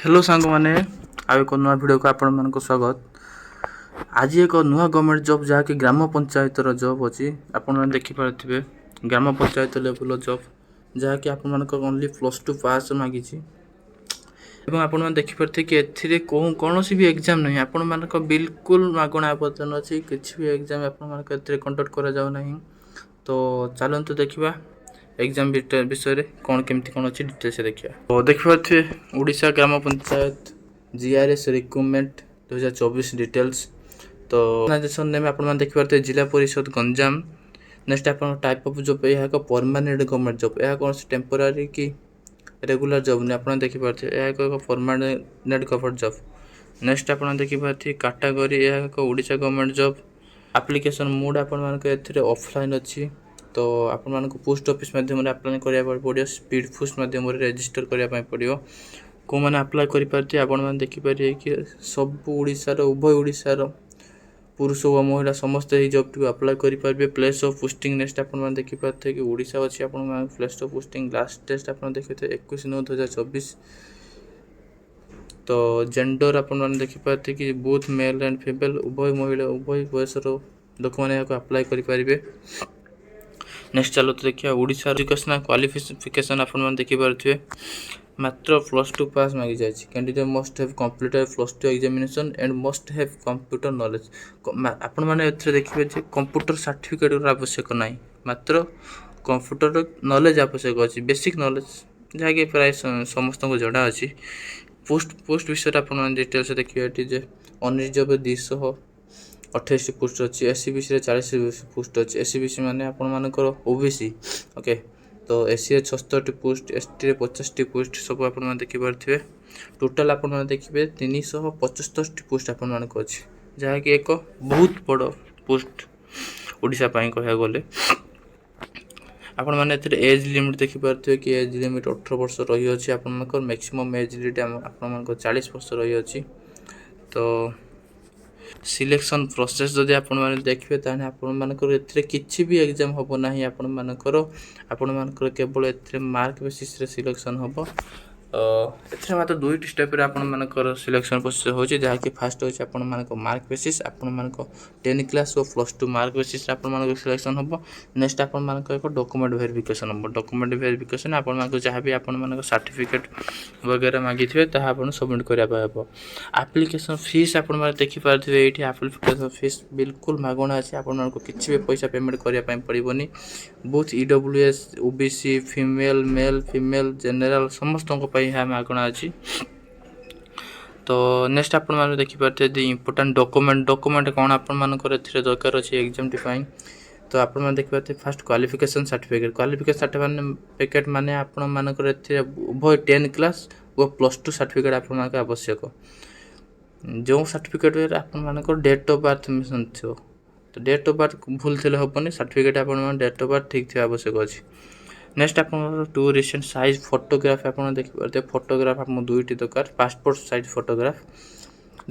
Hello सांग मैंने आउ एक नुआ भिडियो को आपण मानक स्वागत। आज एक नुआ गवर्नमेंट जॉब जहाँकि ग्राम पंचायत जॉब अच्छी आपण देखिपे ग्राम पंचायत लेवल जॉब जहाँकि आपण मानक ओनली +2 पास मागी एवं आपण मैंने देखिपे कि एथिरे कौन भी एग्जाम नहीं आपण मानक बिल्कुल मागणा आवेदन अच्छी किसी भी एग्जाम आपण मानक कंडक्ट करा जाऊ नहीं। तो चलते देखा एग्जाम विषय में कौन केमती कौन अच्छी डिटेल्स देखिए। तो देखिए ओडिशा ग्राम पंचायत जीआरएस रिक्रुटमेंट 2024 डिटेल्स। तो ऑर्गेनाइजेशन नेम आप देखिए जिला परिषद गंजाम। नेक्स्ट आप टाइप ऑफ जॉब यह एक परमानेंट गवर्नमेंट जॉब यह कौन टेम्पोरारी कि रेगुलर जॉब नहीं आप देखिए यह एक परमानेंट गवर्नमेंट जॉब। नेक्स्ट आप देखिए कैटेगरी यह एक Odisha government job. Application mode आप ऑफलाइन अच्छी तो आपण मानक पोस्ट ऑफिस माध्यम अप्लाई करिया पड़ो स्पीड पोस्ट माध्यम रजिस्टर करिया पड़ो को मैंने अप्लाई करें आपण मैंने देखिपारे कि सब ओडिशार उभय ओडिशार पुरुष व महिला समस्त ही जॉब टी अप्लाई करेंगे। प्लेस ऑफ पोस्टिंग नेक्स्ट आप देखिपारे कि ओडिशा अच्छी आप place of posting last test आप देखिए 21/9/2024। तो जेंडर आप देखिपारे कि बोथ मेल एंड फीमेल उभय महिला उभय बयसर लोक मैंने अप्लाई करेंगे। नेक्स्ट चलो तो देखिए ओडिशा एजुकेशनल क्वालिफिकेशन आप देखिपे मात्र +2 पास मांगी जाए। Candidate must have completed +2 examination and must have computer knowledge. आपण मैंने देखिए कंप्यूटर सर्टिफिकेट आवश्यक ना मात्र कंप्यूटर नॉलेज आवश्यक अच्छी बेसिक नॉलेज जहाँकि प्राय समस्त को जड़ा अच्छी। पोस्ट विषय आप डिटेल्स देखिए अनरिजर्व 228 पोस्ट अच्छी। एससीबीसी 40 पोस्ट अच्छी। एससीबीसी माने आपण मानकर ओबीसी ओके। तो एससी 76 पोस्ट एसटी 50 पोस्ट सब आप देखिपे टोटाल आप देखिए 375 पोस्ट आप अच्छी जहाँकि एक बहुत बड़ पोस्ट ओडिशा कह गले। आपण मैंने एज लिमिट देखिपे कि एज लिमिट 18 वर्ष रही अच्छी आप मैक्सिमम एज लिमिट आप 40 वर्ष रही अच्छी। तो सिलेक्शन प्रोसेस जदि आपण मैंने देखिए ताने आपण मानकर एथिरे किछि भी एग्जाम होबो नाही आपण मानकर केवल एथिरे मार्क बेसिस रे सिलेक्शन होबो। एथिरे मात्र दुईटी स्टेप रे आपण मानकर सिलेक्शन प्रोसेस होछि जहाँकि फास्ट होछि आपण मानकर मार्क बेसिस आपण मानकर 10 क्लास और +2 मार्क बेसिस आपण मानकर सिलेक्शन होबो। नेक्स्ट आपण मानकर एक डॉक्यूमेंट वेरिफिकेशन होबो। डॉक्यूमेंट वेरिफिकेशन आपण मानकर जहाँ भी आपण मानकर सर्टिफिकेट वगैरह मागिथिबे ताहा आपण सबमिट करिया पाबो। एप्लिकेशन फीस आपण माने देखि पारथिबे एठी एप्लिकेशन फीस बिल्कुल मागणा अछि आपण मानकर किछि भी पैसा पेमेंट करिया पय पड़िबोनी। Both EWS OBC female male female general समस्त को पय हा मागणा अछि। तो नेक्स्ट आपण माने देखि पारथे द इंपोर्टेंट डॉक्यूमेंट कोन आपण मानकर एथिरे दरकार अछि एग्जाम टिफाइन। तो आपण माने देखि पारथे फर्स्ट क्वालिफिकेशन सर्टिफिकेट माने आपण मानकर एथिरे उभय 10 क्लास और +2 सर्टिफिकेट आपण मानकर आवश्यक। जो सर्टिफिकेट आपण मानकर डेट ऑफ बर्थ मिशन थियो तो डेट ऑफ बर्थ भूल थिले होबनी सर्टिफिकेट आपण मान डेट ऑफ बर्थ ठीक थिया आवश्यक अछि। नेक्स्ट आपण 2 रिसेंट साइज फोटोग्राफ आपण देखि परते फोटोग्राफ आपण दुईटी दरकार पासपोर्ट साइज फोटोग्राफ।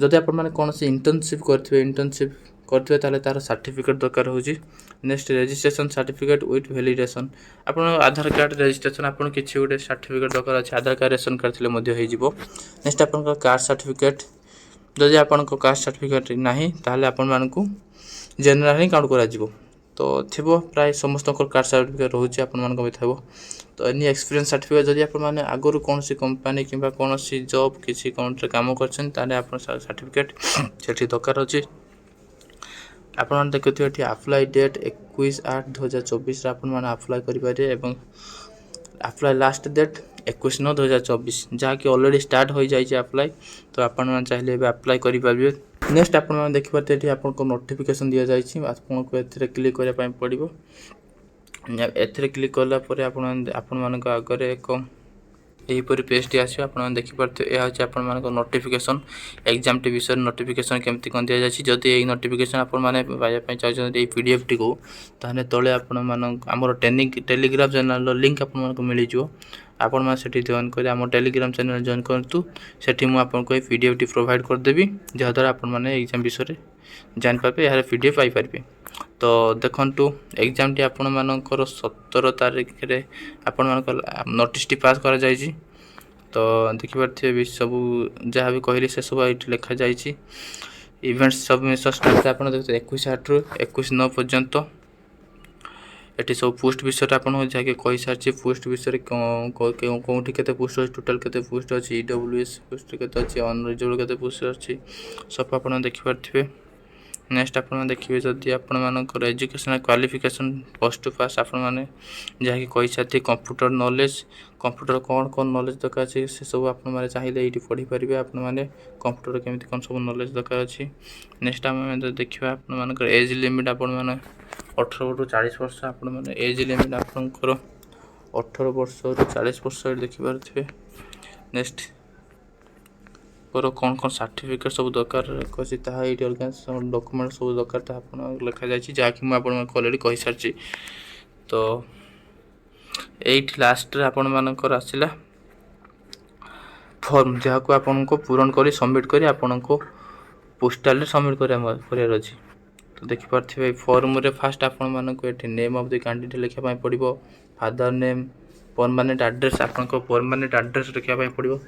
जदि आपण माने कोनसी इंटर्नशिप करथिबे ताले तार सर्टिफिकेट दरकार होजी। Next registration certificate with validation आपण आधार कार्ड रजिस्ट्रेशन आपण किछि गोटे सर्टिफिकेट दरकार अछि आधार कार्ड रेशन कार्ड थिले मध्ये होई जिवो। नेक्स्ट आपण कास्ट सर्टिफिकेट जदि आपण कास्ट सर्टिफिकेट नाही ताले आपण मानकू जनरल ही काउंट करा जिवो। तो थिबो प्राय समस्त कास्ट सर्टिफिकेट रहउछि आपण मानको बिथाबो। तो एनी एक्सपीरियंस सर्टिफिकेट जदि आपण माने आगरु कोनसी कंपनी किबा कोनसी जॉब किछि काउंटर काम करछन ताले आपण सर्टिफिकेट सेठी दरकार अछि। आपण माने देखियो एठी अप्लाई डेट 21/8/2024 रे आपण माने अप्लाई करि पारे एवं अप्लाई लास्ट डेट 21/9/2024 जहाँकि ऑलरेडी स्टार्ट हो जाए अप्लाई। तो आपण मैंने चाहिए अप्लाई करेंगे। नेक्स्ट आप देखिए ये आपको नोटिफिकेशन दि जाए आपको ए क्लिक करने पड़ो। ए क्लिक कलापर आपण आगे एक यहीपर पेजटी आसो आप देखिपे यह हूँ आप नोटिफिकेशन एग्जाम टी विषय नोटिफिकेशन केमती कौन दि जाए। जदि यही नोटिफिकेशन आपको चाहिए पीडीएफ टी को ताने तले आमर टेलीग्राम चैनल लिंक आपको मिल जाए। आपण मैंने से जॉइन कर आम टेलीग्राम चैनल जॉइन करूँ से मुझे पीडीएफ टी प्रोवाइड करदेवी जहाँद्वारा आपण एग्जाम विषय जापारे यार पीडीएफ पाइपर। तो देखु एग्जाम टी आपण 17 तारिख रे आपण नोटिस टी पास करा जायछि। तो देखिपारे सब जहाँ भी कहली से सब ये लिखा जाइए। इवेंट्स सबमिशन स्टार्ट आप देखते 21/8 ରୁ 21/9 पर्यंत ये सब पोस्ट विषय आप जहाँकि कही सारी पोस्ट विषय कौटी के पोस्ट अच्छे टोटाल के पोस्ट अच्छी EWS पोस्ट के अच्छी अनरिजर्व के पोस्ट अच्छी सब आप देखिपारे। नेक्स्ट आप देखिए जदि आपर एजुकेशनल क्वालिफिकेशन प्लस टू पास आपण मैंने जहाँकि कही सारी कंप्यूटर नॉलेज कंप्यूटर कौन कौन नॉलेज दरकार अच्छे से सब आपने चाहिए ये पढ़ी पारे आपने कंप्यूटर केमी कौन सब नॉलेज दरकार अच्छी। नेक्स्ट आम देखा आप एज लिमिट आप 18 ରୁ 40 वर्ष आप एज लिमिट आपंकर 18 वर्ष ରୁ 40 वर्ष देखिपारे। नेक्स्ट कौन कौन सर्टिफिकेट सब दरकार अच्छी ये अलग डॉक्यूमेंट सब दरकार लिखा जाए जहाँकि मुझे अलरेडी कही सारी। तो ये लास्ट आपण मानकर आसला फॉर्म जहाँ को आपन को पूरण कर सबमिट कर आपन को पोस्टाल सबमिट कर अच्छी। तो देखिपारे फॉर्म रे फास्ट आपण मानक ये नेम ऑफ द कैंडिडेट लिखा पड़ो फादर नेम परमानेंट एड्रेस आपन परमानेंट एड्रेस लिखा पड़ो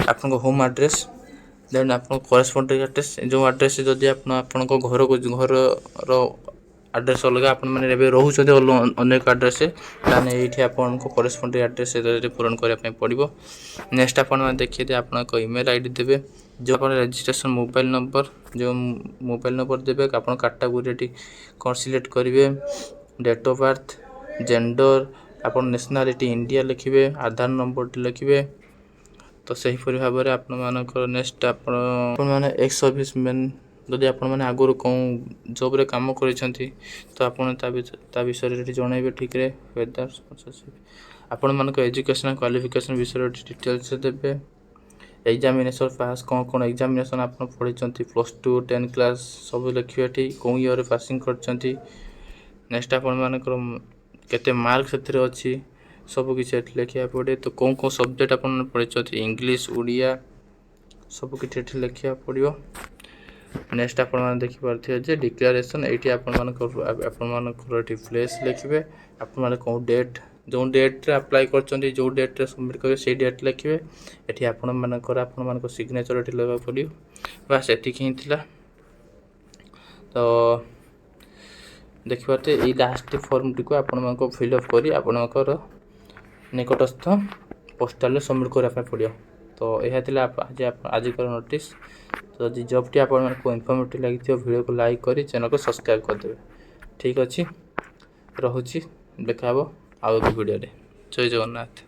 आपन होम एड्रेस देन आप करेस्पोंडिंग एड्रेस जो एड्रेस जदि आप घर को घर एड्रेस अलग आप रोचे अनेक एड्रेस ये आपन करेस्पोंडिंग एड्रेस पूरण करने पड़ो। नेक्स्ट आप देखिए आप ईमेल आईडी देवे जो आप रजिस्ट्रेशन मोबाइल नंबर देवे आप कैटेगोरी कौन सिलेक्ट करेंगे डेट ऑफ बर्थ जेंडर आप नेशनलिटी इंडिया लिखिए आधार नंबर लिखिए। तो सहीपरी भाव में आपर नेक्स्ट आपने एक्स सर्विस मैन जदि आपने आगुरी कौन जॉब रे काम कर तो आपड़ विषय जनइबे ठीक रे वेदर स्पॉन्सरशिप आपण मानक एजुकेशनल क्वालिफिकेशन विषय डिटेल्स देवे एग्जामिनेशन पास कौन कौन एग्जामिनेशन आप पढ़ी प्लस 2 10 क्लास सब लिखिए कौन ईयर पासिंग कर। नेक्स्ट आपर केते मार्क से अच्छी सब किसी लिखा पड़े। तो कौन कौन सब्जेक्ट आप पढ़ी इंग्लीश उड़िया सब किसी लिखा पड़ो। नेक्स्ट आप देखिपारे डिक्लेरेशन ये आपंकर प्लेस लिखिए आप कौन डेट जो डेट्रे अप्लाई कर जो डेट्रे सबमिट करेंगे से डेट लिखिए ये आप सिग्नेचर ये लगा पड़ो बास एति ही थिला। तो देखिपारे ये लास्ट फॉर्म टी को आप फिलअप कर आपणकर निकटस्थ पोस्टाल सबमिट करने पड़ो। तो यह आजिकर नोटिस। तो जब टी आपको इनफॉर्मेटिव लगी वीडियो को लाइक कर चैनल को सब्सक्राइब करदे। ठीक अच्छे रोची देखा आउ एक वीडियो। जय जगन्नाथ।